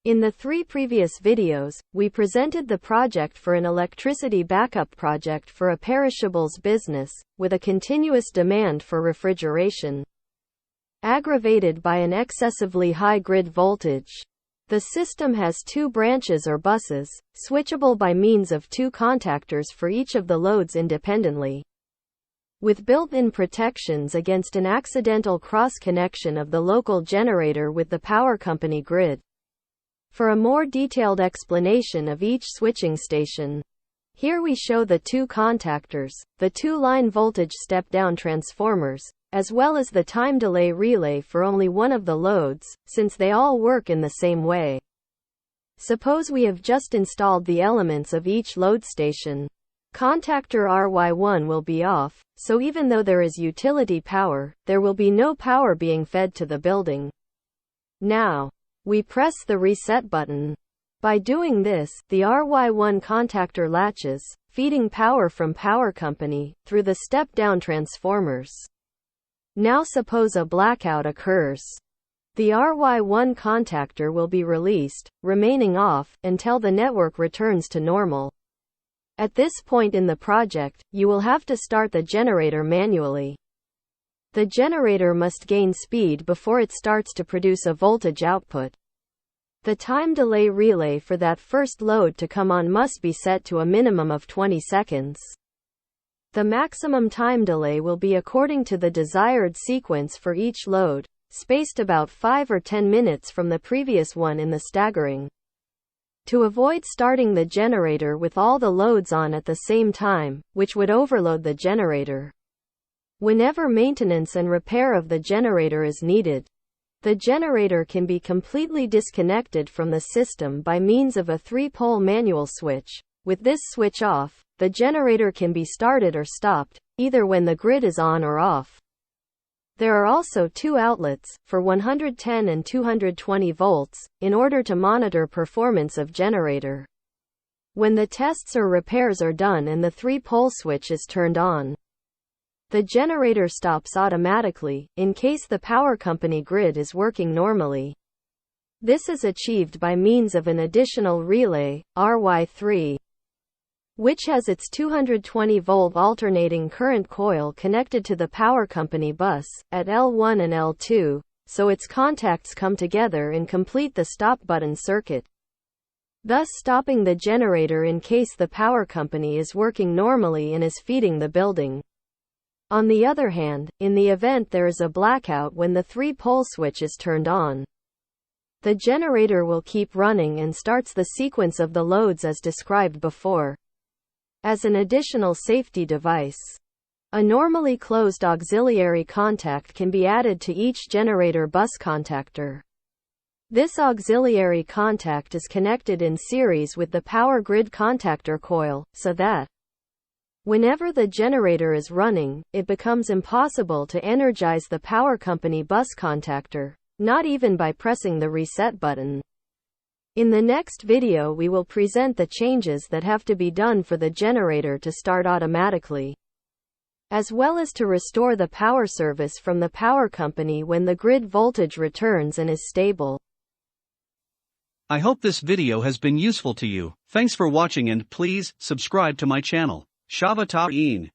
In the 3 previous videos, we presented the project for an electricity backup project for a perishables business, with a continuous demand for refrigeration, aggravated by an excessively high grid voltage. The system has 2 branches or buses, switchable by means of 2 contactors for each of the loads independently, with built-in protections against an accidental cross-connection of the local generator with the power company grid. For a more detailed explanation of each switching station, here we show the 2 contactors, the 2 line voltage step-down transformers, as well as the time delay relay for only one of the loads, since they all work in the same way. Suppose we have just installed the elements of each load station. Contactor RY1 will be off, so even though there is utility power, there will be no power being fed to the building. Now, we press the reset button. By doing this, the RY1 contactor latches, feeding power from power company, through the step-down transformers. Now suppose a blackout occurs. The RY1 contactor will be released, remaining off, until the network returns to normal. At this point in the project, you will have to start the generator manually. The generator must gain speed before it starts to produce a voltage output. The time delay relay for that first load to come on must be set to a minimum of 20 seconds. The maximum time delay will be according to the desired sequence for each load, spaced about 5 or 10 minutes from the previous one in the staggering. To avoid starting the generator with all the loads on at the same time, which would overload the generator. Whenever maintenance and repair of the generator is needed, the generator can be completely disconnected from the system by means of a 3-pole manual switch. With this switch off, the generator can be started or stopped, either when the grid is on or off. There are also 2 outlets, for 110 and 220 volts, in order to monitor performance of generator. When the tests or repairs are done and the 3-pole switch is turned on, the generator stops automatically, in case the power company grid is working normally. This is achieved by means of an additional relay, RY3, which has its 220-volt alternating current coil connected to the power company bus, at L1 and L2, so its contacts come together and complete the stop button circuit, thus stopping the generator in case the power company is working normally and is feeding the building. On the other hand, in the event there is a blackout when the 3-pole switch is turned on, the generator will keep running and starts the sequence of the loads as described before. As an additional safety device, a normally closed auxiliary contact can be added to each generator bus contactor. This auxiliary contact is connected in series with the power grid contactor coil, so that whenever the generator is running, it becomes impossible to energize the power company bus contactor, not even by pressing the reset button. In the next video we will present the changes that have to be done for the generator to start automatically, as well as to restore the power service from the power company when the grid voltage returns and is stable. I hope this video has been useful to you. Thanks for watching and please subscribe to my channel. Shava ta'in.